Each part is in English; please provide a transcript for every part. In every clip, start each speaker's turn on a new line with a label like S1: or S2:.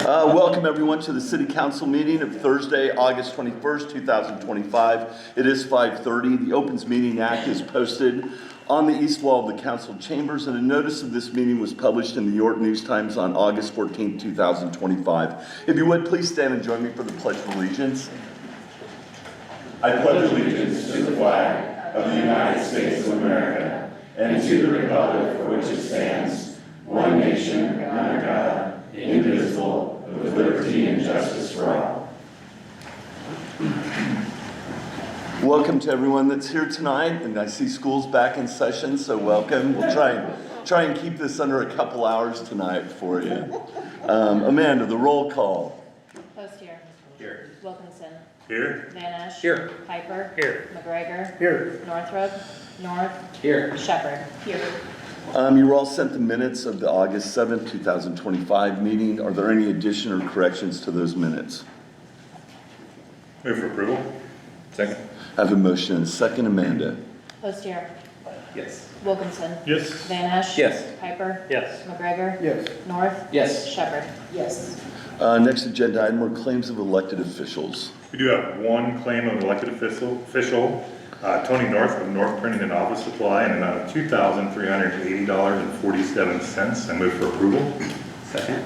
S1: Welcome everyone to the City Council meeting of Thursday, August 21st, 2025. It is 5:30. The Opens Meeting Act is posted on the east wall of the council chambers, and a notice of this meeting was published in the York News Times on August 14th, 2025. If you would, please stand and join me for the Pledge of Allegiance. I pledge allegiance to the flag of the United States of America and to the republic for which it stands, one nation, under God, indivisible, with liberty and justice for all. Welcome to everyone that's here tonight, and I see school's back in session, so welcome. We'll try and keep this under a couple hours tonight for you. Amanda, the roll call.
S2: Post here.
S3: Here.
S2: Wilkinson.
S3: Here.
S2: Van Esch.
S3: Here.
S2: Piper.
S3: Here.
S2: McGregor.
S3: Here.
S2: Northrop. North.
S3: Here.
S2: Shepherd. Here.
S1: You were all sent the minutes of the August 7th, 2025 meeting. Are there any addition or corrections to those minutes?
S3: Move for approval. Second.
S1: I have a motion and a second. Amanda.
S2: Post here.
S3: Yes.
S2: Wilkinson.
S3: Yes.
S2: Van Esch.
S3: Yes.
S2: Piper.
S3: Yes.
S2: McGregor.
S4: Yes.
S2: North.
S3: Yes.
S2: Shepherd. Yes.
S1: Next agenda item are claims of elected officials.
S5: We do have one claim of elected official, Tony North of North Printing and Office Supply, in an amount of $2,380.47. I move for approval.
S3: Second.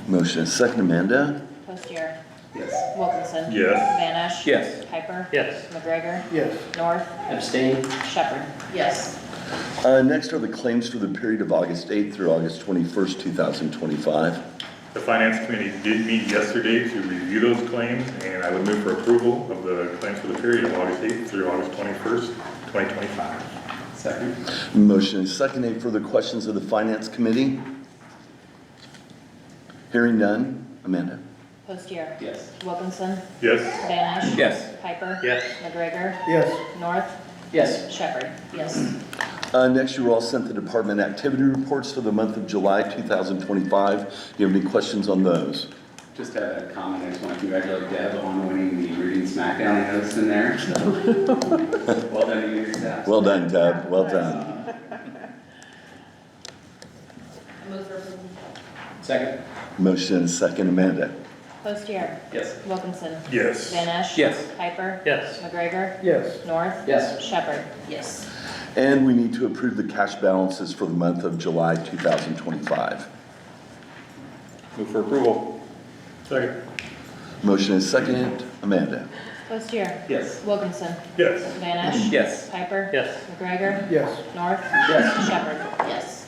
S1: Motion and second. Amanda.
S2: Post here.
S3: Yes.
S2: Wilkinson.
S5: Yes.
S2: Van Esch.
S3: Yes.
S2: Piper.
S3: Yes.
S2: McGregor.
S4: Yes.
S2: North.
S3: Abstain.
S2: Shepherd. Yes.
S1: Next are the claims for the period of August 8th through August 21st, 2025.
S5: The Finance Committee did meet yesterday to review those claims, and I would move for approval of the claims for the period of August 8th through August 21st, 2025.
S3: Second.
S1: Motion and second. Any further questions of the Finance Committee? Hearing none. Amanda.
S2: Post here.
S3: Yes.
S5: Yes.
S2: Wilkinson. Van Esch.
S3: Yes.
S2: Piper.
S3: Yes.
S2: McGregor.
S4: Yes.
S2: North.
S3: Yes.
S2: Shepherd. Yes.
S1: Next, you were all sent the department activity reports for the month of July 2025. Do you have any questions on those?
S6: Just have a comment. I just want to congratulate Deb on winning the Reading Smackdown. I noticed in there. Well done, you and your staff.
S1: Well done, Deb. Well done.
S2: Move for approval.
S6: Second.
S1: Motion and second. Amanda.
S2: Post here.
S6: Yes.
S2: Wilkinson.
S5: Yes.
S2: Van Esch.
S3: Yes.
S2: Piper.
S3: Yes.
S2: McGregor.
S4: Yes.
S2: North.
S6: Yes.
S2: Shepherd. Yes.
S1: And we need to approve the cash balances for the month of July 2025.
S3: Move for approval.
S5: Second.
S1: Motion and second. Amanda.
S2: Post here.
S6: Yes.
S2: Wilkinson.
S5: Yes.
S2: Van Esch.
S3: Yes.
S2: Piper.
S3: Yes.
S2: McGregor.
S4: Yes.
S2: North.
S6: Yes.
S2: Shepherd. Yes.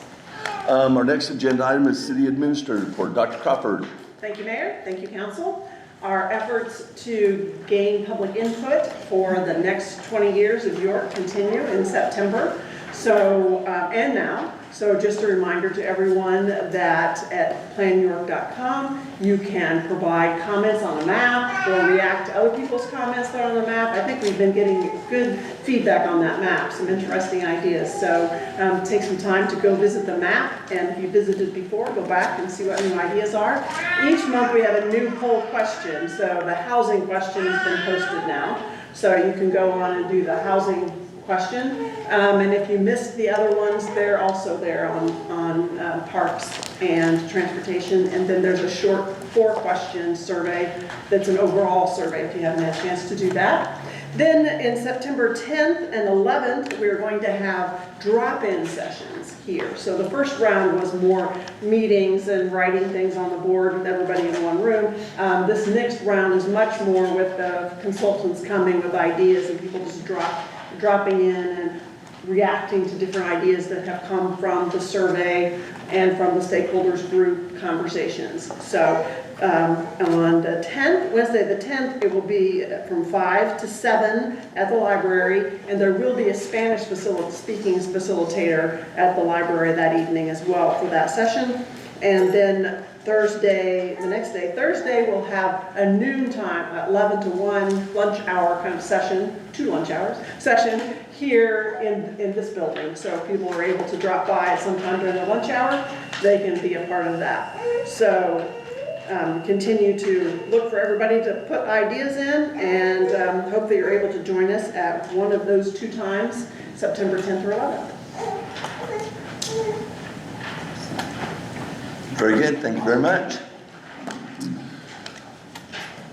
S1: Our next agenda item is City Administrator Report. Dr. Crawford.
S7: Thank you, Mayor. Thank you, Council. Our efforts to gain public input for the next 20 years of York continue in September. So, and now. So just a reminder to everyone that at planyork.com, you can provide comments on the map or react to other people's comments that are on the map. I think we've been getting good feedback on that map, some interesting ideas. So take some time to go visit the map, and if you visited before, go back and see what new ideas are. Each month we have a new poll question. So the housing question has been posted now. So you can go on and do the housing question. And if you missed the other ones, they're also there on parks and transportation. And then there's a short 4-question survey that's an overall survey if you haven't had a chance to do that. Then in September 10th and 11th, we're going to have drop-in sessions here. So the first round was more meetings and writing things on the board with everybody in one room. This next round is much more with the consultants coming with ideas and people just dropping in and reacting to different ideas that have come from the survey and from the stakeholders group conversations. So on the 10th, Wednesday the 10th, it will be from 5 to 7 at the library, and there will be a Spanish speaking facilitator at the library that evening as well for that session. And then Thursday, the next day, Thursday, we'll have a noon time, 11 to 1 lunch hour kind of session, 2 lunch hours session here in this building. So if people are able to drop by at some time during the lunch hour, they can be a part of that. So continue to look for everybody to put ideas in, and hope that you're able to join us at one of those 2 times, September 10th or 11th.
S1: Very good. Thank you very much.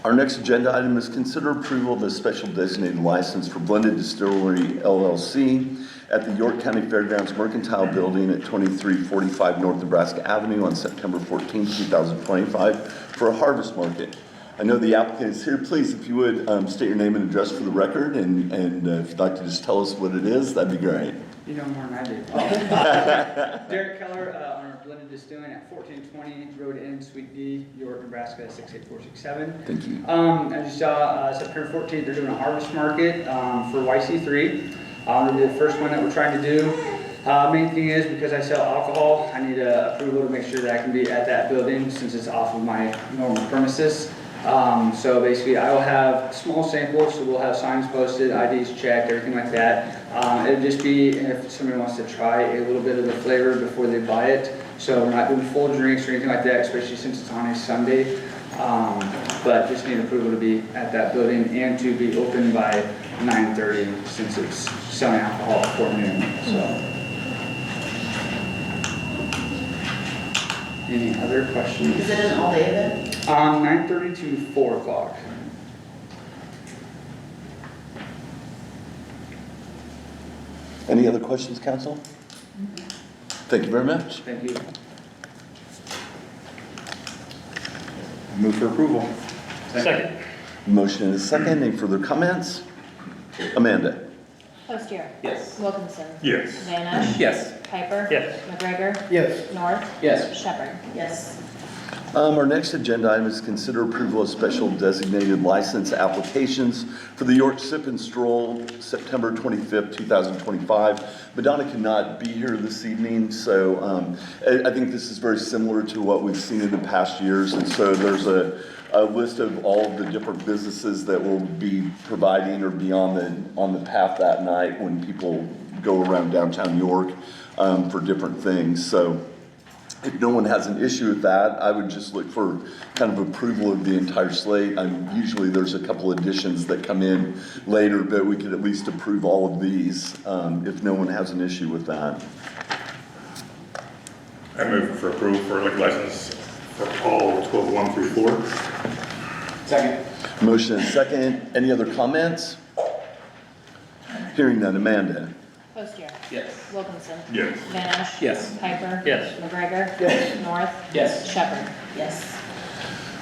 S1: Our next agenda item is consider approval of a special designated license for Blended Distillery LLC at the York County Fairgrounds Mercantile Building at 2345 North Nebraska Avenue on September 14, 2025 for a harvest market. I know the applicant is here. Please, if you would, state your name and address for the record, and if you'd like to just tell us what it is, that'd be great.
S4: You know more than I do. Derek Keller, owner of Blended Distilling at 1420 Road End, Suite D, York, Nebraska 68467.
S1: Thank you.
S4: As you saw, September 14th, they're doing a harvest market for YC3. They did the first one that we're trying to do. Main thing is, because I sell alcohol, I need approval to make sure that I can be at that building since it's off of my normal premises. So basically, I will have small samples, so we'll have signs posted, IDs checked, everything like that. It'll just be if somebody wants to try a little bit of the flavor before they buy it. So we're not doing full drinks or anything like that, especially since it's on a Sunday. But just need approval to be at that building and to be open by 9:30 since it's selling alcohol before noon. So. Any other questions?
S2: Is it an all-day event?
S4: 9:30 to 4 o'clock.
S1: Any other questions, council? Thank you very much.
S4: Thank you.
S3: Move for approval.
S5: Second.
S1: Motion and a second. Any further comments? Amanda?
S2: Postier?
S3: Yes.
S2: Wilkinson?
S5: Yes.
S2: Van Ash?
S3: Yes.
S2: Piper?
S5: Yes.
S2: McGregor?
S3: Yes.
S2: North?
S3: Yes.
S2: Shepherd? Yes.
S1: Our next agenda item is consider approval of special designated license applications for the York Sip and Stroll, September 25th, 2025. Madonna cannot be here this evening, so I think this is very similar to what we've seen in the past years. And so there's a list of all of the different businesses that will be providing or be on the path that night when people go around downtown York for different things. So if no one has an issue with that, I would just look for kind of approval of the entire slate. Usually there's a couple additions that come in later, but we could at least approve all of these if no one has an issue with that.
S5: I move for approval for liquor license for all 12-1 through 4.
S3: Second.
S1: Motion and second. Any other comments? Hearing none. Amanda?
S2: Postier?
S3: Yes.
S2: Wilkinson?
S5: Yes.
S2: Van Ash?
S3: Yes.
S2: Piper?
S5: Yes.
S2: McGregor?
S3: Yes.
S2: North?
S3: Yes.
S2: Shepherd? Yes.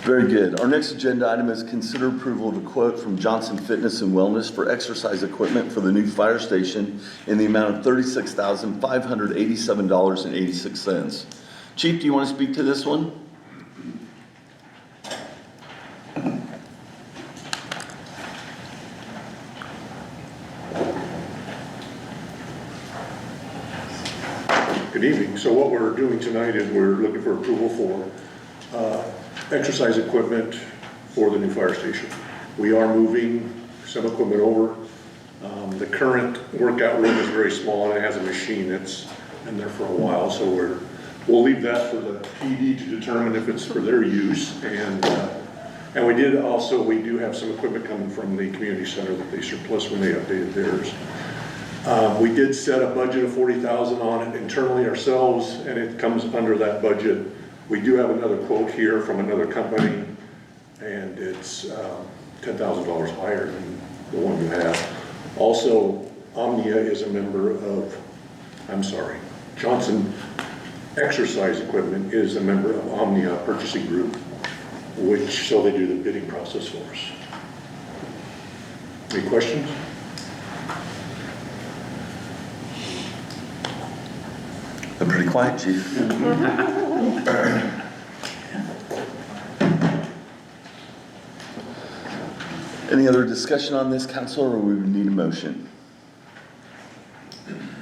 S1: Very good. Our next agenda item is consider approval of a quote from Johnson Fitness and Wellness for exercise equipment for the new fire station in the amount of $36,587.86. Chief, do you want to speak to this one?
S8: Good evening. So what we're doing tonight is we're looking for approval for exercise equipment for the new fire station. We are moving some equipment over. The current workout room is very small and it has a machine that's been there for a while, so we'll leave that for the PD to determine if it's for their use. And we do have some equipment coming from the community center that they surplus when they updated theirs. We did set a budget of $40,000 on it internally ourselves, and it comes under that budget. We do have another quote here from another company, and it's $10,000 higher than the one you have. Also, Omnia is a member of, Johnson Exercise Equipment is a member of Omnia Purchasing Group, so they do the bidding process for us. Any questions?
S1: I'm pretty quiet, Chief. Any other discussion on this, council, or we would need a motion?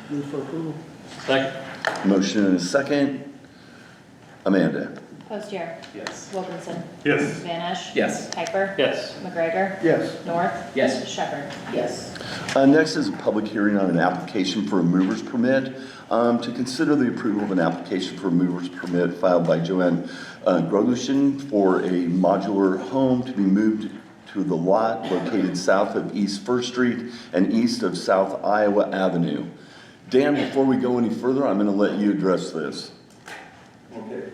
S3: Move for approval.
S5: Second.
S1: Motion and a second. Amanda?
S2: Postier?
S3: Yes.
S2: Wilkinson?
S5: Yes.
S2: Van Ash?
S3: Yes.
S2: Piper?
S5: Yes.
S2: McGregor?
S3: Yes.
S2: North?
S3: Yes.
S2: Shepherd? Yes.
S1: Next is a public hearing on an application for a mover's permit. To consider the approval of an application for a mover's permit filed by Joanne Grogushin for a modular home to be moved to the lot located south of East First Street and east of South Iowa Avenue. Dan, before we go any further, I'm going to let you address this.
S9: Okay.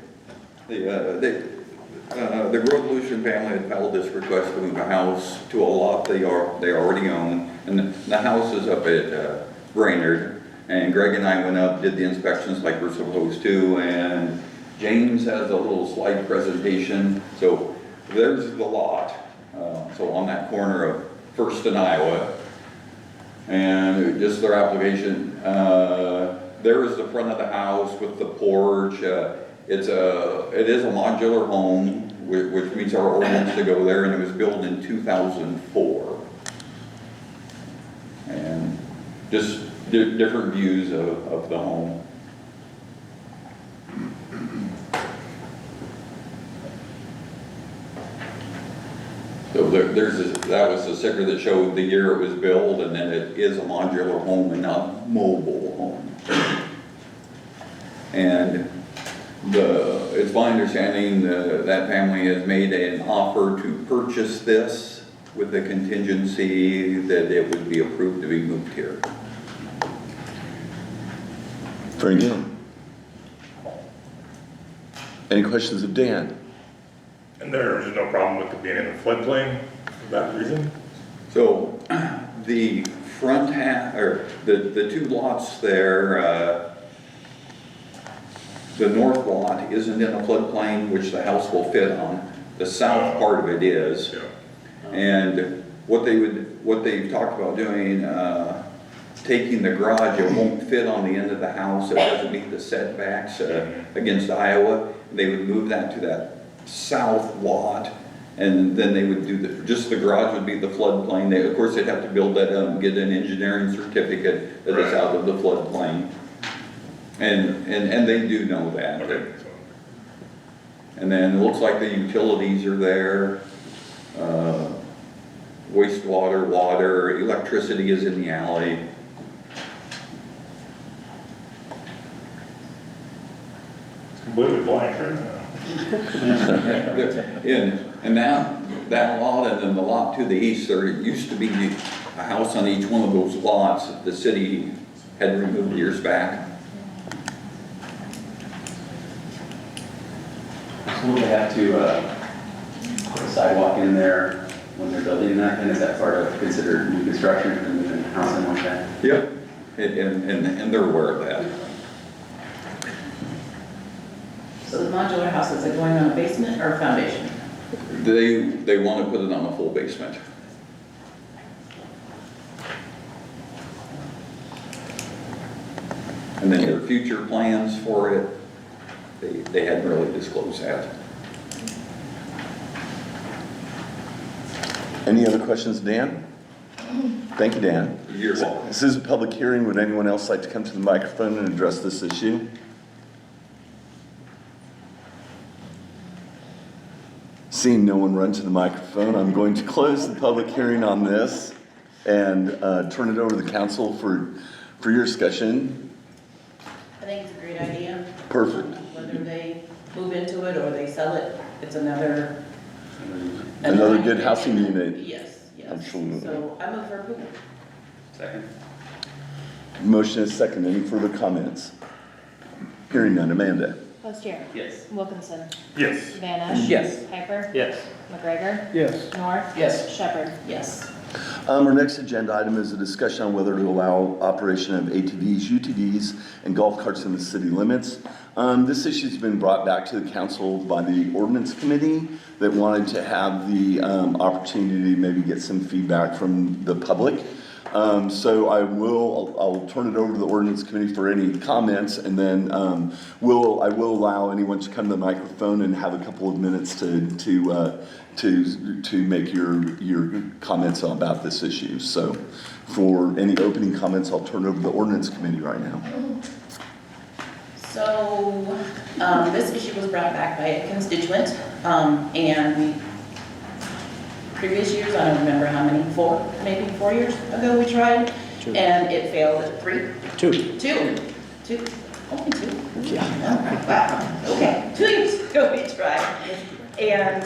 S3: The Growth Lucian family had filed this request to move a house to a lot they already own. And the house is up at Brainerd. And Greg and I went up, did the inspections like we're supposed to. And James has a little slide presentation. So there's the lot. So on that corner of First and Iowa. And just their application. There is the front of the house with the porch. It is a modular home, which meets our ordinance to go there, and it was built in 2004. And just different views of the home. So that was the sticker that showed the year it was built, and then it is a modular home and not mobile home. And it's my understanding that family has made an offer to purchase this with the contingency that it would be approved to be moved here.
S1: Very good. Any questions of Dan?
S5: And there's no problem with it being in the floodplain for that reason?
S3: So the front half, or the two lots there, the north lot isn't in a floodplain, which the house will fit on. The south part of it is.
S5: Yeah.
S3: And what they've talked about doing, taking the garage, it won't fit on the end of the house, it doesn't meet the setbacks against Iowa. They would move that to that south lot, and then they would do just the garage would be the floodplain. Of course, they'd have to build that up and get an engineering certificate that it's out of the floodplain. And they do know that.
S5: Okay, so
S3: And then it looks like the utilities are there. Wastewater, water, electricity is in the alley.
S5: it's completely blank right now.
S3: And that lot and then the lot to the east, there used to be a house on each one of those lots that the city had removed years back.
S6: So will they have to put a sidewalk in there when they're building that, and is that part of considered new construction and moving a house in like that?
S3: Yep. And they're aware of that.
S2: So the modular house, is it going on a basement or a foundation?
S3: They want to put it on a full basement. And then their future plans for it, they hadn't really disclosed that.
S1: Any other questions, Dan? Thank you, Dan.
S3: You're welcome.
S1: This is a public hearing. Would anyone else like to come to the microphone and address this issue? Seeing no one run to the microphone, I'm going to close the public hearing on this and turn it over to the council for your discussion.
S2: I think it's a great idea.
S1: Perfect.
S2: Whether they move into it or they sell it, it's another
S1: Good housing unit.
S2: Yes, yes.
S1: Absolutely.
S2: So I move for approval.
S6: Second?
S1: Motion is second. Any further comments? Hearing none. Amanda?
S2: Postier?
S6: Yes.
S2: Wilkinson?
S5: Yes.
S2: Vanish?
S6: Yes.
S2: Piper?
S6: Yes.
S2: McGregor?
S3: Yes.
S2: North?
S6: Yes.
S2: Shepherd? Yes.
S1: Our next agenda item is a discussion on whether to allow operation of ATVs, UTVs, and golf carts in the city limits. This issue's been brought back to the council by the ordinance committee that wanted to have the opportunity to maybe get some feedback from the public. So I'll turn it over to the ordinance committee for any comments, and then I will allow anyone to come to the microphone and have a couple of minutes to make your comments about this issue. So for any opening comments, I'll turn it over to the ordinance committee right now.
S2: So, this issue was brought back by a constituent, and previous years, I don't remember how many, maybe 4 years ago we tried, and it failed at 3? Two. Only 2? Yeah. Wow, okay, 2 years ago we tried, and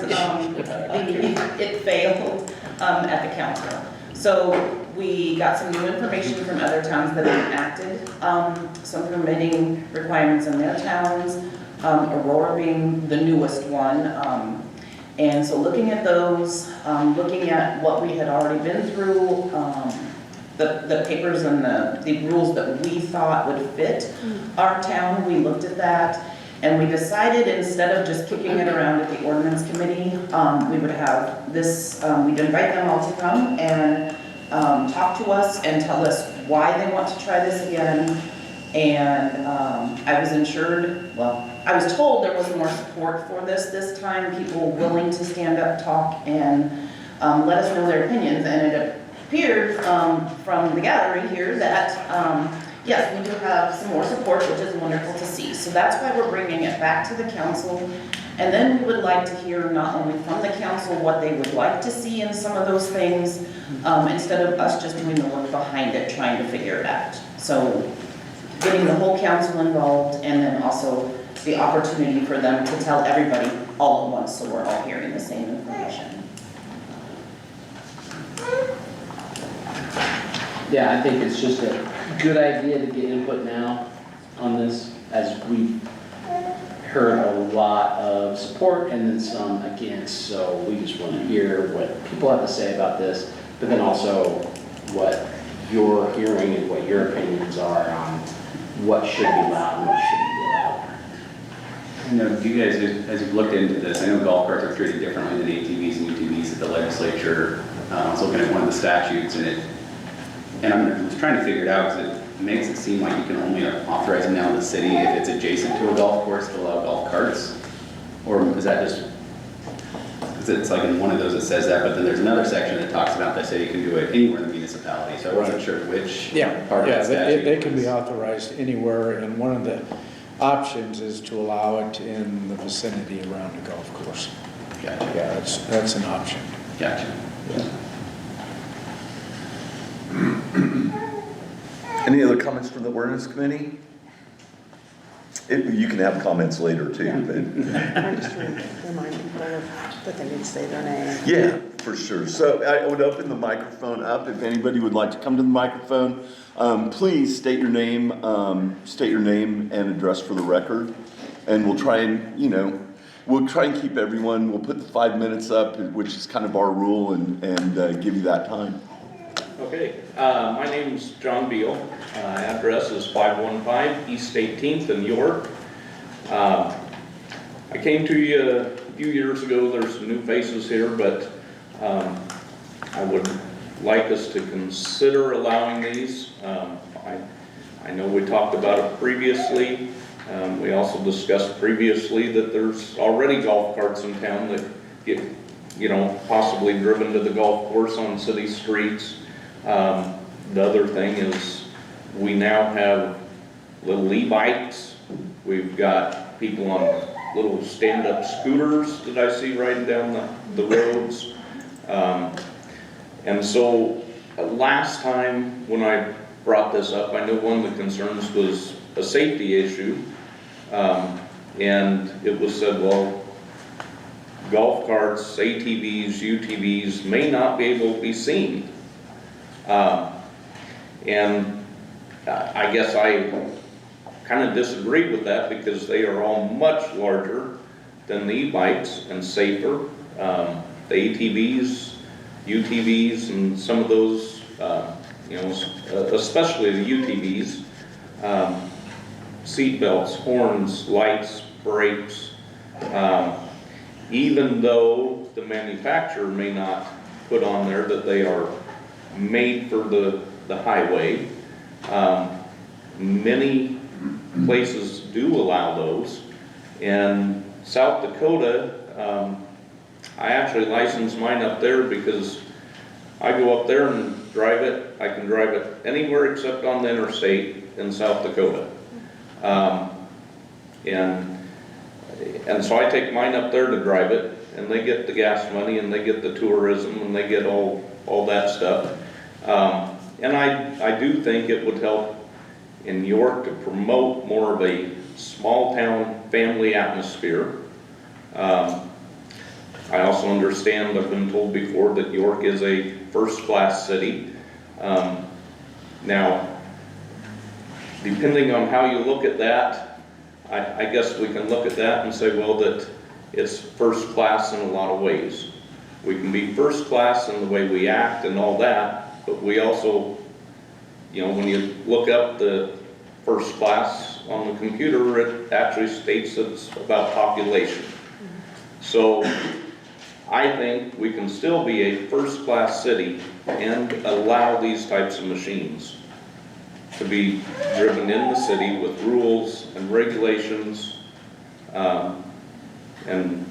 S2: it failed at the council. So we got some new information from other towns that have enacted some permitting requirements in their towns, Aurora being the newest one. And so looking at those, looking at what we had already been through, the papers and the rules that we thought would fit our town, we looked at that. And we decided instead of just kicking it around at the ordinance committee, we would have this, we'd invite them all to come and talk to us and tell us why they want to try this again. And I was told there was more support for this time, people willing to stand up, talk, and let us know their opinions. And it appeared from the gallery here that, yes, we do have some more support, which is wonderful to see. So that's why we're bringing it back to the council. And then we would like to hear not only from the council what they would like to see in some of those things, instead of us just doing the work behind it, trying to figure it out. So getting the whole council involved, and then also the opportunity for them to tell everybody all at once, so we're all hearing the same information.
S6: Yeah, I think it's just a good idea to get input now on this, as we've heard a lot of support and then some against, so we just want to hear what people have to say about this, but then also what you're hearing and what your opinions are on what should be allowed and what shouldn't be allowed.
S9: I know, do you guys, as you've looked into this, I know golf carts are treated differently than ATVs and UTVs at the legislature. I was looking at one of the statutes and I was trying to figure it out because it makes it seem like you can only authorize them now in the city if it's adjacent to a golf course to allow golf carts. Or is that just, because it's like in one of those it says that, but then there's another section that talks about they say you can do it anywhere in the municipality. So I wasn't sure which part of that statute.
S10: They can be authorized anywhere, and one of the options is to allow it in the vicinity around a golf course.
S9: Gotcha.
S10: Yeah, that's an option.
S9: Gotcha.
S1: Any other comments from the ordinance committee? You can have comments later too,
S7: I just remind people that they need to say their name.
S1: Yeah, for sure. So I would open the microphone up. If anybody would like to come to the microphone, please state your name and address for the record. And we'll try and, we'll try and keep everyone, we'll put the 5 minutes up, which is kind of our rule, and give you that time.
S11: Okay, my name's John Beal. Address is 515 East 18th in York. I came to you a few years ago. There's some new faces here, but I would like us to consider allowing these. I know we talked about it previously. We also discussed previously that there's already golf carts in town that get, possibly driven to the golf course on city streets. The other thing is we now have little e-bikes. We've got people on little stand-up scooters that I see riding down the roads. And so last time when I brought this up, I know one of the concerns was a safety issue. And it was said, well, golf carts, ATVs, UTVs may not be able to be seen. And I guess I kind of disagree with that because they are all much larger than the e-bikes and safer. The ATVs, UTVs, and some of those, especially the UTVs, seat belts, horns, lights, brakes, even though the manufacturer may not put on there that they are made for the highway. Many places do allow those. In South Dakota, I actually licensed mine up there because I go up there and drive it. I can drive it anywhere except on the interstate in South Dakota. And so I take mine up there to drive it, and they get the gas money, and they get the tourism, and they get all that stuff. And I do think it would help in York to promote more of a small town family atmosphere. I also understand, I've been told before, that York is a first-class city. Now, depending on how you look at that, I guess we can look at that and say, well, that it's first class in a lot of ways. We can be first class in the way we act and all that, but we also, you know, when you look up the first class on the computer, it actually states it's about population. So I think we can still be a first class city and allow these types of machines to be driven in the city with rules and regulations. And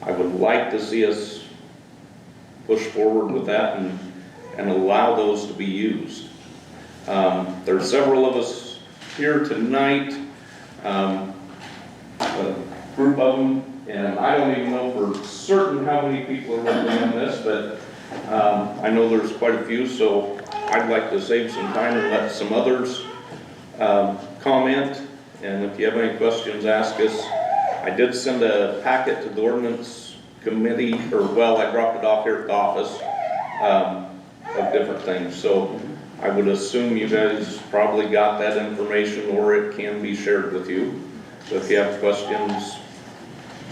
S11: I would like to see us push forward with that and allow those to be used. There are several of us here tonight, a group of them, and I don't even know for certain how many people are working on this, but I know there's quite a few, so I'd like to save some time and let some others comment. And if you have any questions, ask us. I did send a packet to the ordinance committee, or well, I dropped it off here at the office, of different things. So I would assume you guys probably got that information, or it can be shared with you. So if you have questions,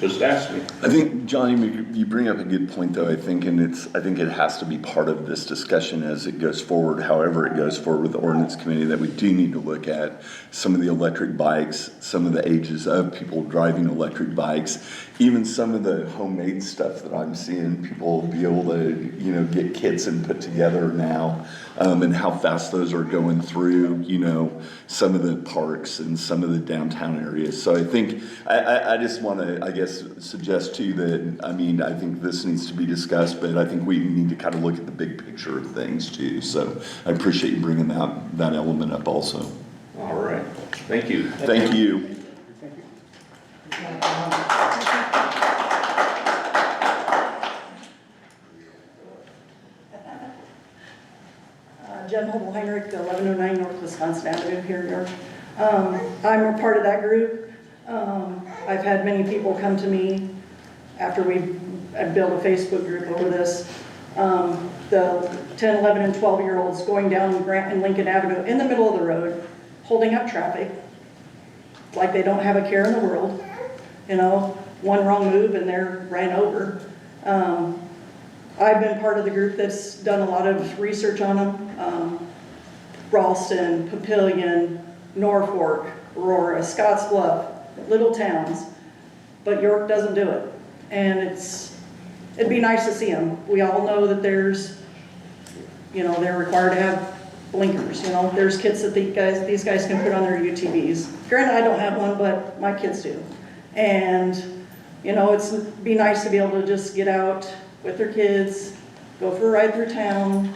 S11: just ask me.
S1: I think, Johnny, you bring up a good point, though, I think, and I think it has to be part of this discussion as it goes forward, however it goes forward with the ordinance committee, that we do need to look at some of the electric bikes, some of the ages of people driving electric bikes, even some of the homemade stuff that I'm seeing people be able to, you know, get kits and put together now, and how fast those are going through, you know, some of the parks and some of the downtown areas. So I think, I just want to, I guess, suggest to you that, I mean, I think this needs to be discussed, but I think we need to kind of look at the big picture of things too. So I appreciate you bringing that element up also.
S11: All right, thank you.
S1: Thank you.
S7: Jen Hobel-Heinrich, 1109 North Wisconsin Avenue here in York. I'm a part of that group. I've had many people come to me after I built a Facebook group over this. The 10, 11, and 12-year-olds going down Grant and Lincoln Avenue in the middle of the road, holding up traffic, like they don't have a care in the world. You know, one wrong move and they're ran over. I've been part of the group that's done a lot of research on them. Ralston, Papillion, Norfolk, Aurora, Scottsbluff, little towns, but York doesn't do it. And it'd be nice to see them. We all know that there's, you know, they're required to have blinkers, you know. There's kits that these guys can put on their UTVs. Granted, I don't have one, but my kids do. And, you know, it'd be nice to be able to just get out with their kids, go for a ride through town,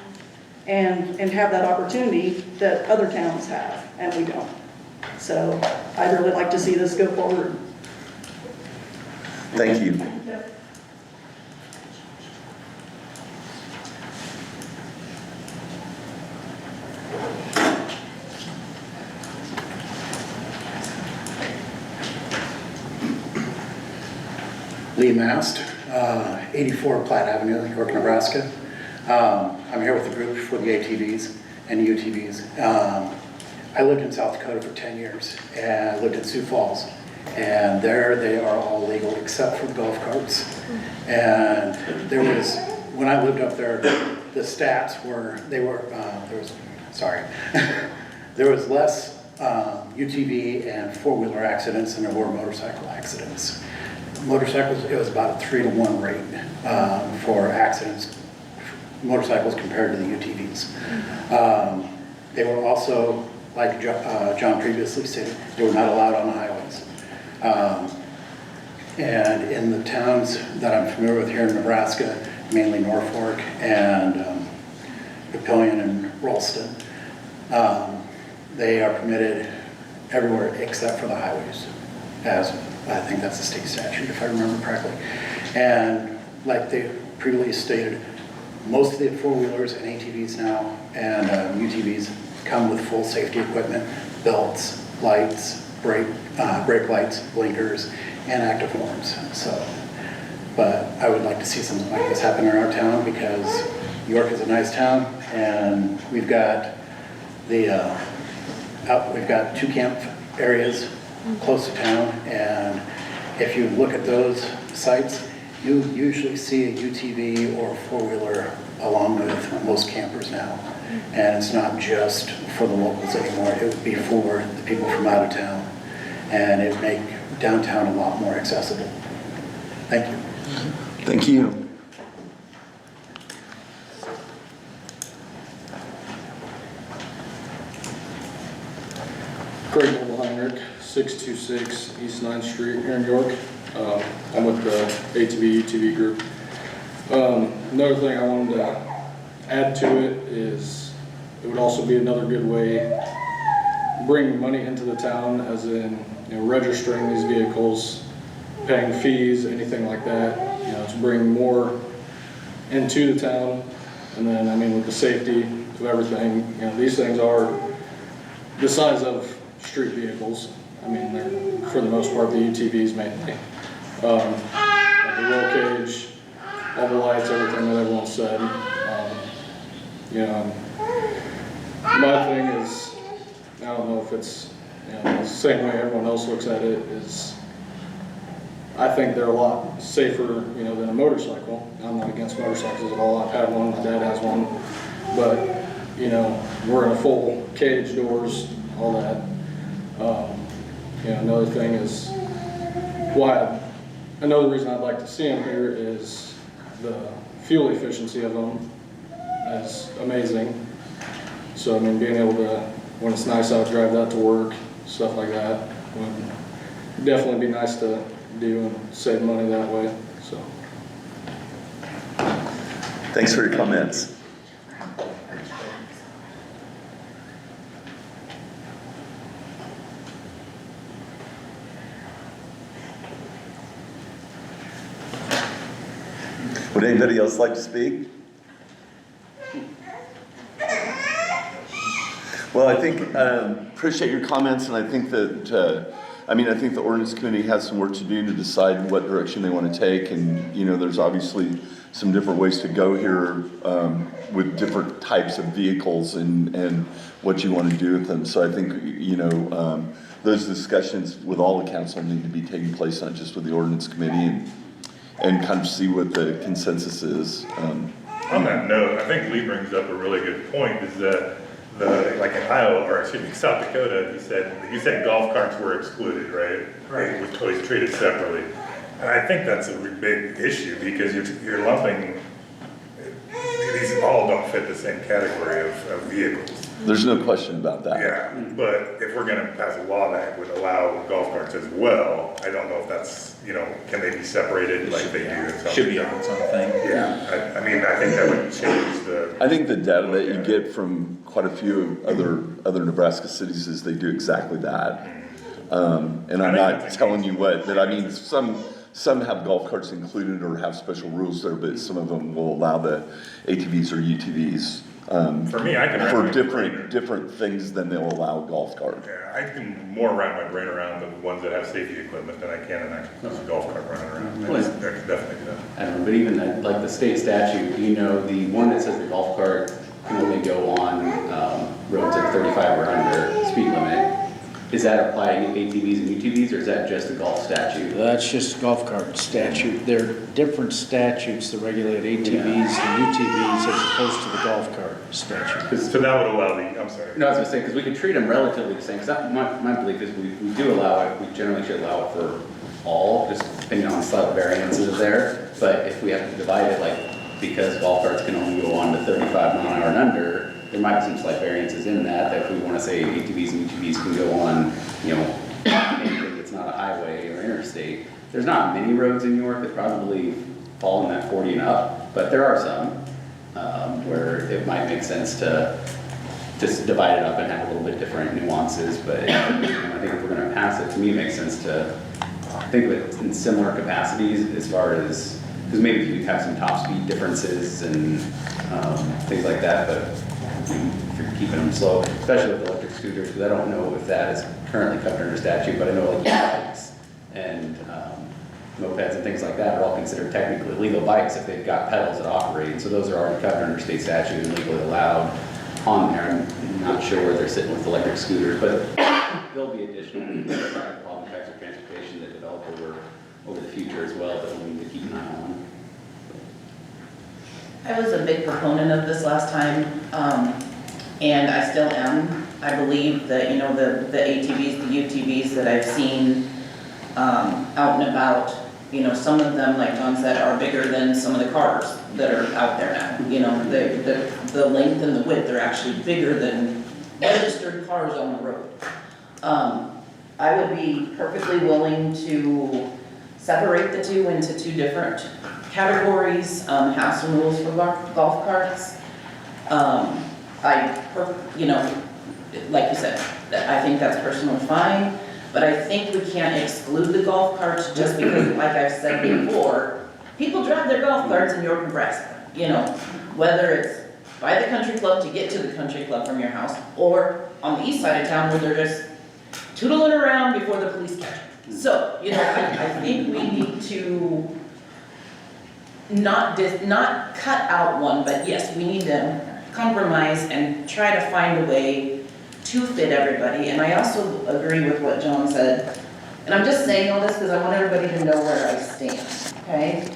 S7: and have that opportunity that other towns have, and we don't. So I'd really like to see this go forward.
S1: Thank you.
S12: Lee Mast, 84 Platte Avenue, York, Nebraska. I'm here with the group for the ATVs and UTVs. I lived in South Dakota for 10 years, and I lived in Sioux Falls. And there they are all legal except for the golf carts. And there was, when I lived up there, the stats were, there was less UTV and four-wheeler accidents than there were motorcycle accidents. Motorcycles, it was about a 3-to-1 rate for accidents, motorcycles compared to the UTVs. They were also, like John previously stated, they were not allowed on the highways. And in the towns that I'm familiar with here in Nebraska, mainly Norfolk and Papillion and Ralston, they are permitted everywhere except for the highways, as I think that's the state statute, if I remember correctly. And like they previously stated, most of the four-wheelers and ATVs now and UTVs come with full safety equipment, belts, lights, brake lights, blinkers, and active horns. So, but I would like to see something like this happen in our town because York is a nice town, and we've got we've got 2 camp areas close to town, and if you look at those, sites, you usually see a UTV or a four-wheeler along with most campers now. And it's not just for the locals anymore, it would be for the people from out of town. And it would make downtown a lot more accessible. Thank you.
S1: Thank you.
S13: Craig Heinrich, 626 East 9th Street here in York. I'm with the ATV UTV group. Another thing I wanted to add to it is it would also be another good way bringing money into the town, as in, you know, registering these vehicles, paying fees, anything like that, you know, to bring more into the town. And then, I mean, with the safety of everything, you know, these things are the size of street vehicles. I mean, they're, for the most part, the UTVs mainly. Like the roll cage, all the lights, everything that everyone said. You know, my thing is, I don't know if it's, you know, the same way everyone else looks at it, is I think they're a lot safer, you know, than a motorcycle. I'm not against motorcycles at all. I've had one, my dad has one, but, you know, we're in a full cage, doors, all that. You know, another thing is another reason I'd like to see them here is the fuel efficiency of them is amazing. So, I mean, being able to, when it's nice out, drive that to work, stuff like that, would definitely be nice to do and save money that way, so.
S1: Thanks for your comments. Would anybody else like to speak? Well, I think, appreciate your comments, and I think that, I think the ordinance committee has some work to do to decide what direction they want to take, and, you know, there's obviously some different ways to go here with different types of vehicles and what you want to do with them. So I think, you know, those discussions with all the council need to be taking place, not just with the ordinance committee, and kind of see what the consensus is.
S5: On that note, I think Lee brings up a really good point, is that like in Iowa, or excuse me, South Dakota, you said golf carts were excluded, right? Right. It was totally treated separately. And I think that's a big issue, because you're lumping, these all don't fit the same category of vehicles.
S1: There's no question about that.
S5: Yeah, but if we're gonna pass a law that would allow golf carts as well, I don't know if that's, you know, can they be separated like they do in South Dakota?
S14: Should be its own thing.
S5: Yeah, I mean, I think that would change the.
S1: I think the data that you get from quite a few other Nebraska cities is they do exactly that. And I'm not telling you what, but I mean, some have golf carts included or have special rules there, but some of them will allow the ATVs or UTVs.
S5: For me, I can
S1: for different things than they'll allow a golf cart.
S5: Yeah, I can more wrap my brain around the ones that have safety equipment than I can an actual golf cart running around.
S9: Well,
S5: That's definitely good.
S9: I don't know, but even like the state statute, you know, the one that says the golf cart can only go on roads at 35 or under speed limit. Is that applying to ATVs and UTVs, or is that just a golf statute?
S10: That's just golf cart statute. There are different statutes that regulate ATVs and UTVs as opposed to the golf cart statute.
S5: So that would allow I'm sorry.
S9: No, I was gonna say, because we could treat them relatively the same, because my belief is we do allow it, we generally should allow it for all, just depending on slight variances there. But if we have to divide it, like, because golf carts can only go on to 35 mile an hour and under, there might be some slight variances in that if we want to say ATVs and UTVs can go on, you know, anything that's not a highway or interstate. There's not many roads in York that probably fall in that 40 and up, but there are some where it might make sense to just divide it up and have a little bit different nuances. But you know, I think if we're going to pass it, to me it makes sense to think of it in similar capacities, as far as, because maybe you have some top speed differences and things like that, but if you're keeping them slow, especially with electric scooters, because I don't know if that is currently covered under statute, but I know like bikes and mopeds and things like that are all considered technically legal bikes if they've got pedals that operate, and so those are already covered under state statute and legally allowed on there. I'm not sure where they're sitting with electric scooters, but there'll be additional problem types of transportation that develop over over the future as well that we need to keep an eye on.
S2: I was a big proponent of this last time, and I still am. I believe that, you know, the ATVs, the UTVs that I've seen out and about, you know, some of them, like John said, are bigger than some of the cars that are out there now. You know, the length and the width are actually bigger than registered cars on the road. I would be perfectly willing to separate the two into two different categories, have some rules for golf carts. You know, like you said, I think that's personally fine, but I think we can't exclude the golf carts just because, like I've said before, people drive their golf carts in York, Nebraska. You know, whether it's by the country club to get to the country club from your house, or on the east side of town where they're just tootling around before the police catch them. So, you know, I think we need to not cut out one, but yes, we need to compromise and try to find a way to fit everybody. And I also agree with what John said. And I'm just saying all this because I want everybody to know where I stand, okay?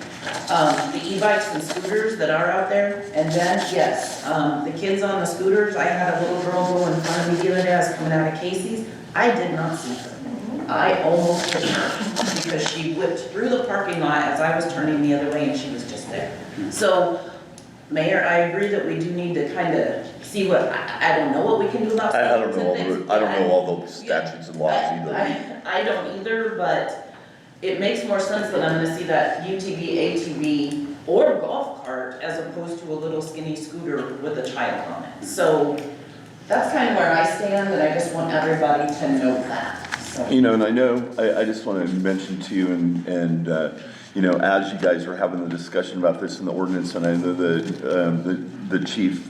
S2: The e-bikes and scooters that are out there, and then, yes, the kids on the scooters, I had a little girl go in front of me the other day, I was coming out of Casey's, I did not see her. I almost hit her because she whipped through the parking lot as I was turning the other way and she was just there. So, Mayor, I agree that we do need to kind of see what, I don't know what we can do about
S1: I don't
S2: safety
S1: know
S2: and things.
S1: I don't know all the statutes and laws either.
S2: I don't either, but it makes more sense that I'm gonna see that UTV, ATV, or golf cart as opposed to a little skinny scooter with a child on it. So that's kind of where I stand, and I just want everybody to know that. So.
S1: You know, and I know, I just want to mention to you and you know, as you guys are having the discussion about this in the ordinance, and I know the chief,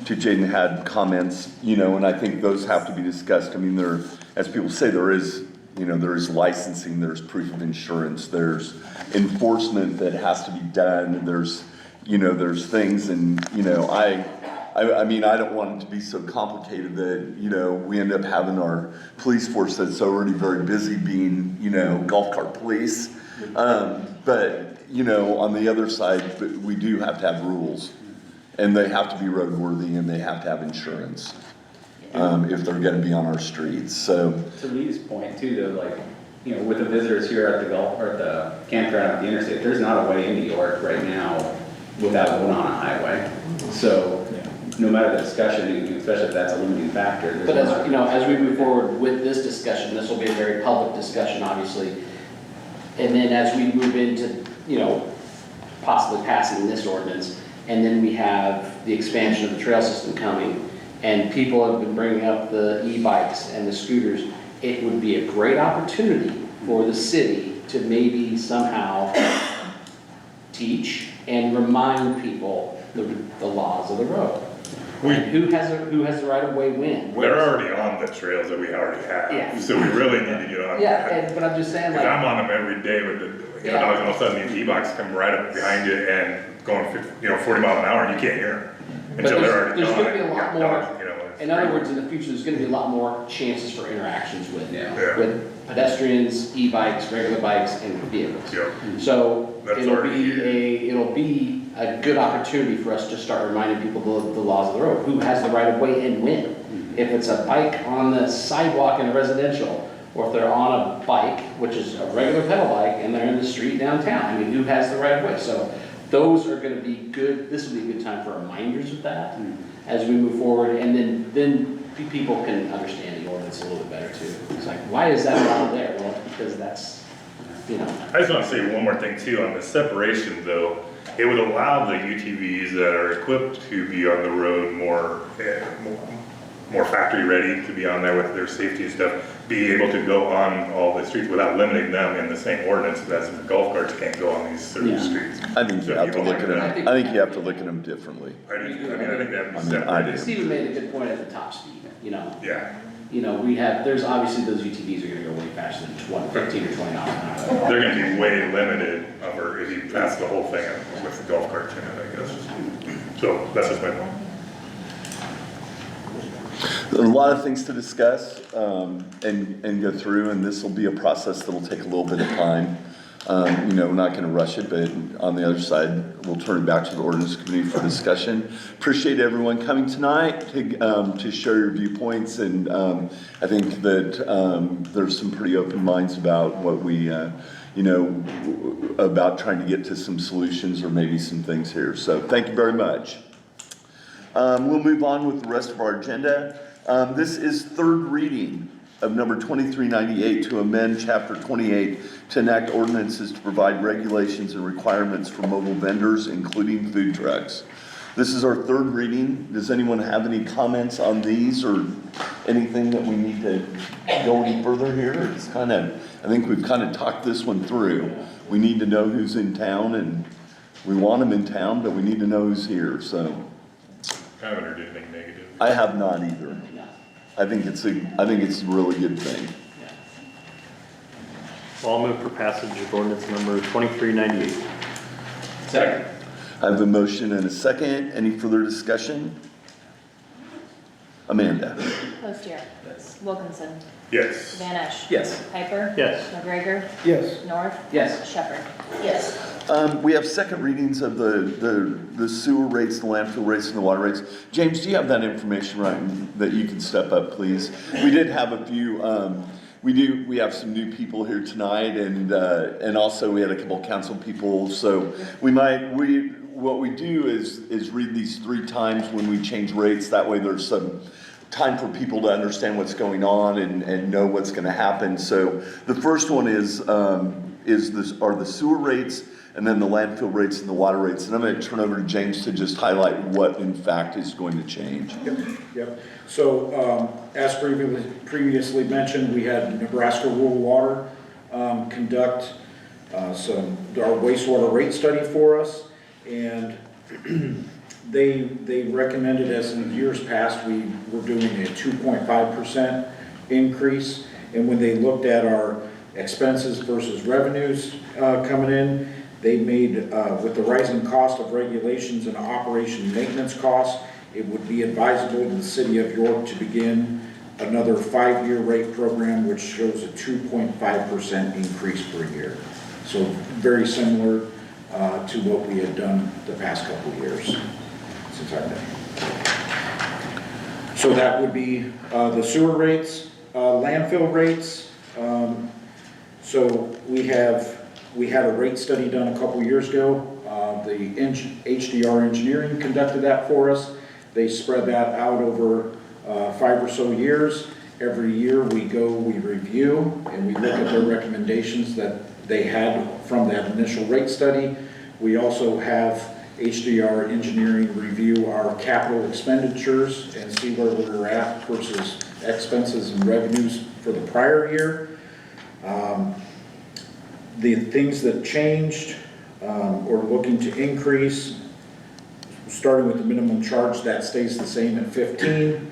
S1: Chief Jaden had comments, you know, and I think those have to be discussed. I mean, there, as people say, there is, you know, there is licensing, there's proof of insurance, there's enforcement that has to be done, there's, you know, there's things, and, you know, I mean, I don't want it to be so complicated that, you know, we end up having our police force that's already very busy being, you know, golf cart police. But, you know, on the other side, we do have to have rules. And they have to be roadworthy and they have to have insurance, if they're gonna be on our streets, so.
S9: To Lee's point too, though, like, you know, with the visitors here at the golf, or at the campground at the interstate, there's not a way into York right now without going on a highway. So, no matter the discussion, especially if that's a limiting factor.
S6: But as, you know, as we move forward with this discussion, this will be a very public discussion, obviously. And then as we move into, you know, possibly passing this ordinance, and then we have the expansion of the trail system coming, and people have been bringing up the e-bikes and the scooters, it would be a great opportunity for the city to maybe somehow teach and remind people the laws of the road. And who has the right of way when?
S5: They're already on the trails that we already have,
S6: Yeah.
S5: so we really need to get on.
S6: Yeah, but I'm just saying,
S5: Because
S6: like,
S5: I'm on them every day with the, you know, and all of a sudden these e-bikes come right up behind you and going, 40 miles an hour and you can't hear them.
S6: But
S5: Until they're already
S6: there's
S5: gone.
S6: gonna be a lot
S5: Yeah,
S6: more,
S5: you know, it's
S6: in other
S5: crazy.
S6: words, in the future, there's gonna be a lot more chances for interactions with,
S5: Yeah.
S6: with pedestrians, e-bikes, regular bikes, and vehicles.
S5: Yeah.
S6: So
S5: That's
S6: it'll
S5: already
S6: be a good opportunity for us to start reminding people the laws of the road, who has the right of way and when. If it's a bike on the sidewalk in a residential, or if they're on a bike, which is a regular pedal bike, and they're in the street downtown, I mean, who has the right of way? So those are gonna be good, this will be a good time for reminders of that as we move forward, and then people can understand the ordinance a little bit better too. It's like, why is that allowed there? Well, it's because that's, you know.
S5: I just want to say one more thing too, on the separation though, it would allow the UTVs that are equipped to be on the road more factory ready to be on there with their safety and stuff, be able to go on all the streets without limiting them in the same ordinance as the golf carts can't go on these certain streets.
S1: I think you have to look at them, I think you have to look at them differently.
S5: I think that'd be
S1: I
S5: separate.
S1: do.
S6: Steven made a good point at the top, Steve, you know.
S5: Yeah.
S6: You know, there's obviously those UTVs are gonna go way faster than 15 or 20 miles an hour.
S5: They're gonna be way limited over if you pass the whole thing with the golf carts in it, I guess. So that's just my point.
S1: A lot of things to discuss and go through, and this will be a process that'll take a little bit of time. We're not gonna rush it, but on the other side, we'll turn it back to the ordinance committee for discussion. Appreciate everyone coming tonight to share your viewpoints, and I think that there's some pretty open minds about what we, about trying to get to some solutions or maybe some things here. So thank you very much. We'll move on with the rest of our agenda. This is third reading of number 2398 to amend chapter 28 to enact ordinances to provide regulations and requirements for mobile vendors, including food trucks. This is our third reading. Does anyone have any comments on these or anything that we need to go any further here? It's I think we've kind of talked this one through. We need to know who's in town, and we want them in town, but we need to know who's here, so.
S5: I haven't heard anything negative.
S1: I have not either. I think it's a really good thing.
S14: I'll move for passage of ordinance number 2398.
S6: Second.
S1: I have a motion and a second. Any further discussion? Amanda?
S15: Postier.
S6: Yes.
S15: Wilkinson.
S5: Yes.
S15: Van Esch.
S6: Yes.
S15: Piper.
S14: Yes.
S15: McGregor.
S8: Yes.
S15: North.
S6: Yes.
S15: Shepherd.
S2: Yes.
S1: We have second readings of the sewer rates, the landfill rates, and the water rates. James, do you have that information right that you can step up, please? We did have a few, we have some new people here tonight, and also we had a couple council people, so what we do is read these 3 times when we change rates. That way there's some time for people to understand what's going on and know what's gonna happen. So the first one are the sewer rates, and then the landfill rates and the water rates. And I'm gonna turn over to James to just highlight what in fact is going to change.
S16: Yep. So as previously mentioned, we had Nebraska Rural Water conduct our wastewater rate study for us, and they recommended, as in years past, we were doing a 2.5% increase, and when they looked at our expenses versus revenues coming in, they made, with the rising cost of regulations and operation maintenance costs, it would be advisable to the city of York to begin another 5-year rate program, which shows a 2.5% increase per year. So very similar to what we had done the past couple of years since I've been here. So that would be the sewer rates, landfill rates. So we had a rate study done a couple years ago. The HDR Engineering conducted that for us. They spread that out over 5 or so years. Every year we review, and we look at their recommendations that they had from that initial rate study. We also have HDR Engineering review our capital expenditures and see where we're at versus expenses and revenues for the prior year. The things that changed or looking to increase, starting with the minimum charge, that stays the same at 15.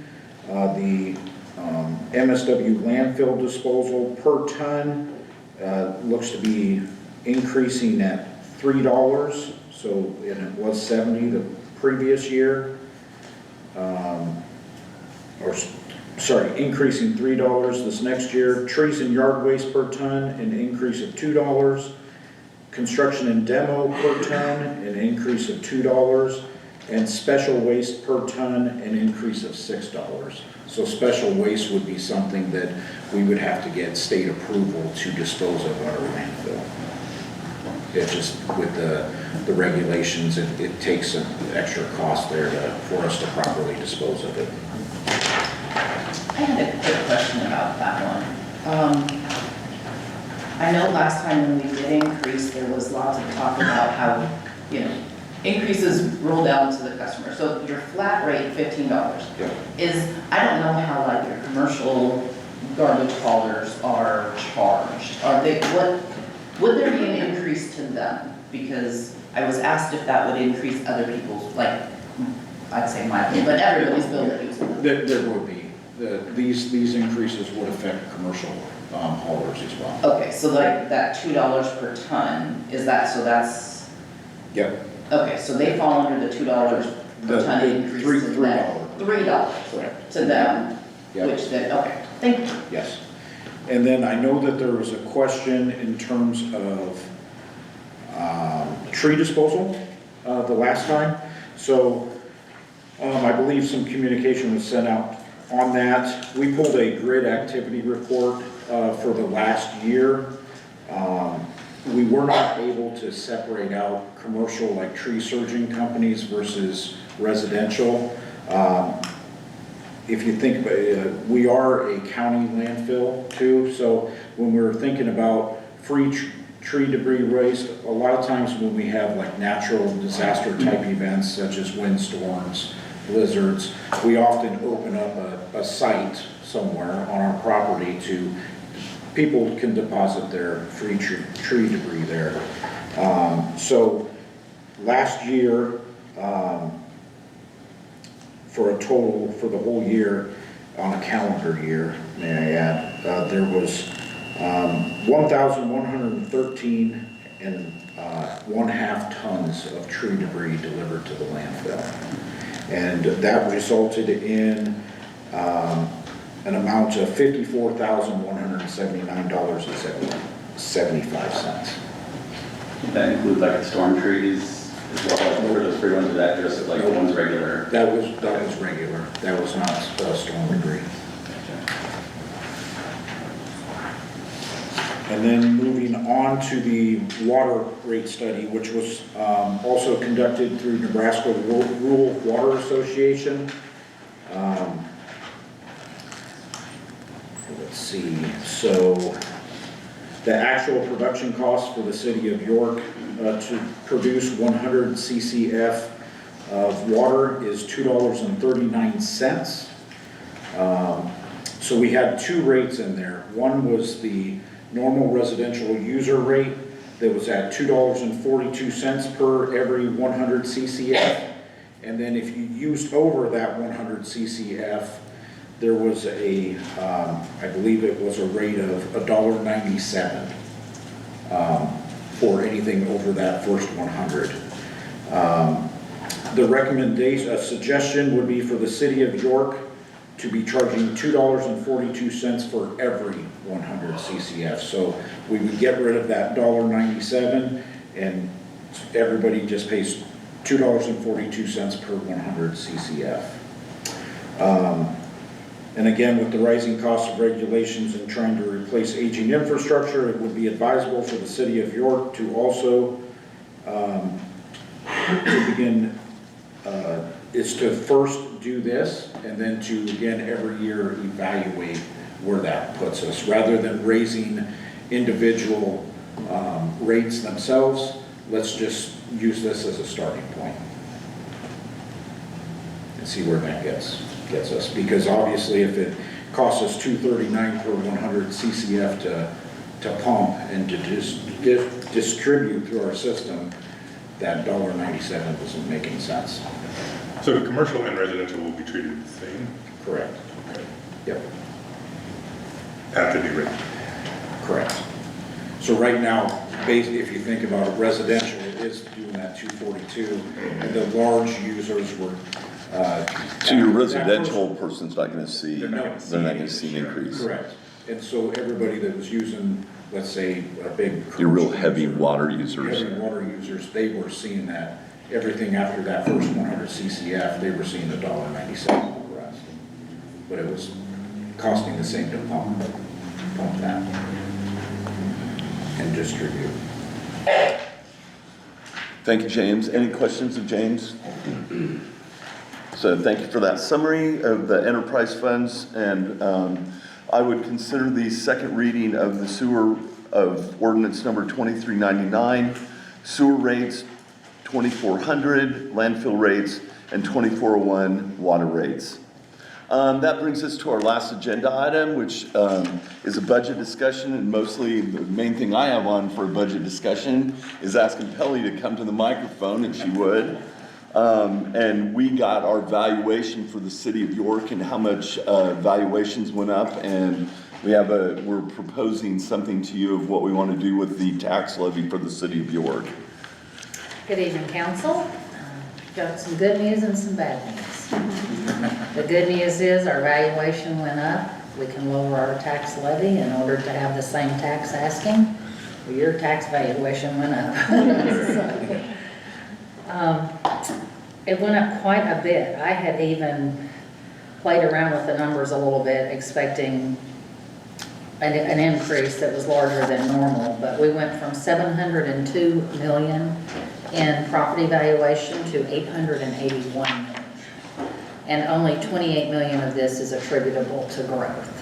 S16: The MSW landfill disposal per ton looks to be increasing at $3, and it was 70 the previous year. Increasing $3 this next year. Trees and yard waste per ton, an increase of $2. Construction and demo per ton, an increase of $2. And special waste per ton, an increase of $6. So special waste would be something that we would have to get state approval to dispose of at our landfill. It just, with the regulations, it takes an extra cost there for us to properly dispose of it.
S2: I had a quick question about that one. I know last time when we did increase, there was lots of talk about how, increases roll down to the customer. So your flat rate, $15, is, I don't know how like your commercial garbage haulers are charged. Would there be an increase to them? Because I was asked if that would increase other people's, I'd say my bill, but everybody's bill that uses it.
S16: There would be. These increases would affect commercial haulers as well.
S2: Okay, so like that $2 per ton, is that, so that's?
S16: Yep.
S2: Okay, so they fall under the $2 per ton increase to them. $3 to them,
S16: Yep.
S2: which then, okay, thank you.
S16: Yes. And then I know that there was a question in terms of tree disposal the last time. So I believe some communication was sent out on that. We pulled a grid activity report for the last year. We were not able to separate out commercial, like tree surging companies versus residential. If you think about it, we are a county landfill too, so when we're thinking about free tree debris waste, a lot of times when we have like natural disaster type events such as windstorms, blizzards, we often open up a site somewhere on our property to, people can deposit their free tree debris there. So last year, for a total, for the whole year, on a calendar year, may I add, there was 1,113 and 1/2 tons of tree debris delivered to the landfill. And that resulted in an amount of $54,179.75.
S9: That includes like the storm trees as well, or those free ones, or that just like the ones regular?
S16: That was regular. That was not storm debris. And then moving on to the water rate study, which was also conducted through Nebraska Rural Water Association. Let's see, so the actual production cost for the city of York to produce 100 CCF of water is $2.39. So we had two rates in there. One was the normal residential user rate that was at $2.42 per every 100 CCF. And then if you used over that 100 CCF, there was a, I believe it was a rate of $1.97 for anything over that first 100. The recommendation, a suggestion would be for the city of York to be charging $2.42 for every 100 CCF. So we would get rid of that $1.97 and everybody just pays $2.42 per 100 CCF. And again, with the rising cost of regulations and trying to replace aging infrastructure, it would be advisable for the city of York to also begin, is to first do this and then to, again, every year evaluate where that puts us. Rather than raising individual rates themselves, let's just use this as a starting point and see where that gets us. Because obviously if it costs us $2.39 per 100 CCF to pump and to distribute through our system, that $1.97 isn't making sense.
S5: So commercial and residential will be treated the same?
S16: Correct.
S5: Okay.
S16: Yep.
S5: Have to be rated.
S16: Correct. So right now, basically, if you think about it, residential is doing that 242, and the large users were.
S1: So your residential person's not gonna see,
S16: They're not
S1: they're not gonna see an increase.
S16: Correct. And so everybody that was using, let's say, a big.
S1: Your real
S16: commercial
S1: heavy
S16: user,
S1: water users.
S16: Heavy water users, they were seeing that, everything after that first 100 CCF, they were seeing $1.97 on the rest. But it was costing the same to pump that and distribute.
S1: Thank you, James. Any questions of James? So thank you for that summary of the enterprise funds, and I would consider the second reading of the sewer of ordinance number 2399, sewer rates 2400, landfill rates, and 2401 water rates. That brings us to our last agenda item, which is a budget discussion, and mostly the main thing I have on for a budget discussion is asking Pelly to come to the microphone, and she would. And we got our valuation for the city of York and how much valuations went up, and we're proposing something to you of what we want to do with the tax levy for the city of York.
S15: Good evening, council. Got some good news and some bad news. The good news is our valuation went up. We can lower our tax levy in order to have the same tax asking. Well, your tax valuation went up. It went up quite a bit. I had even played around with the numbers a little bit, expecting an increase that was larger than normal, but we went from 702 million in property valuation to 881 million. And only 28 million of this is attributable to growth.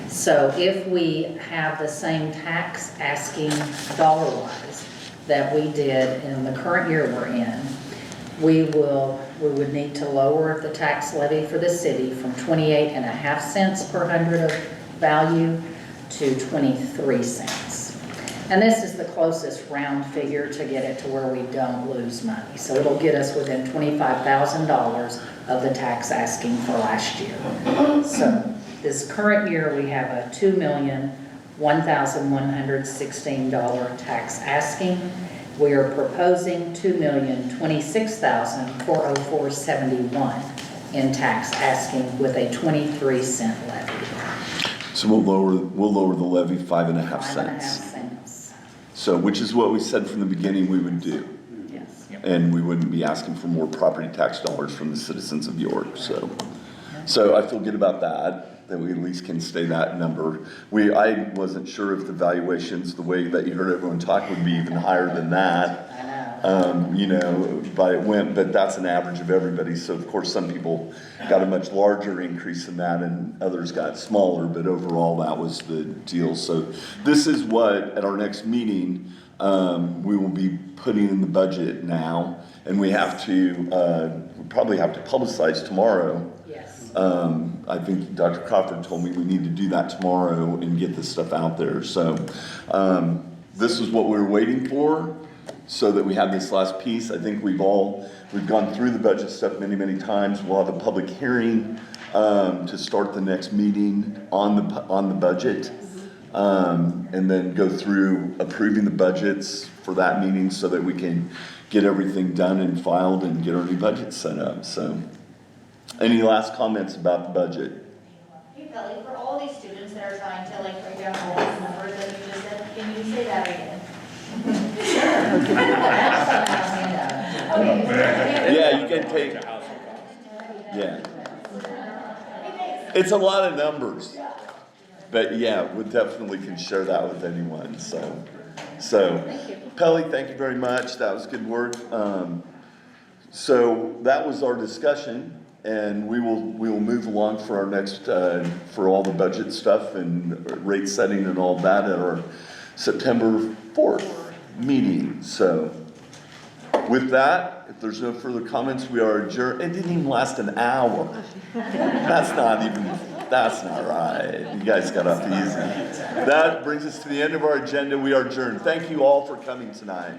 S15: So if we have the same tax asking dollar-wise that we did in the current year we're in, we would need to lower the tax levy for the city from 28.5 cents per hundred of value to 23 cents. And this is the closest round figure to get it to where we don't lose money. So it'll get us within $25,000 of the tax asking for last year. So this current year, we have a $2,001,116 tax asking. We are proposing $2,026,404.71 in tax asking with a 23-cent levy.
S1: So we'll lower the levy 5.5 cents.
S15: 5.5 cents.
S1: So, which is what we said from the beginning we would do.
S15: Yes.
S1: And we wouldn't be asking for more property tax dollars from the citizens of York, so. So I feel good about that we at least can stay that number. I wasn't sure if the valuations, the way that you heard everyone talk, would be even higher than that.
S15: I know.
S1: But that's an average of everybody, so of course some people got a much larger increase than that and others got smaller, but overall that was the deal. So this is what, at our next meeting, we will be putting in the budget now, and we probably have to publicize tomorrow.
S15: Yes.
S1: I think Dr. Crawford told me we need to do that tomorrow and get this stuff out there. So this is what we were waiting for, so that we have this last piece. I think we've gone through the budget stuff many, many times. We'll have a public hearing to start the next meeting on the budget, and then go through approving the budgets for that meeting so that we can get everything done and filed and get our new budget set up. So, any last comments about the budget?
S17: Hey Kelly, for all these students that are trying to like write down all these numbers that you just said, can you say that again?
S1: Yeah, you can take. Yeah. It's a lot of numbers, but yeah, we definitely can share that with anyone. So, Pelly, thank you very much. That was good work. So that was our discussion. And we will move along for our next, for all the budget stuff and rate setting and all that at our September 4th meeting. So with that, if there's no further comments, we are adjourned. It didn't even last an hour. That's not right. You guys got off easy. That brings us to the end of our agenda. We are adjourned. Thank you all for coming tonight.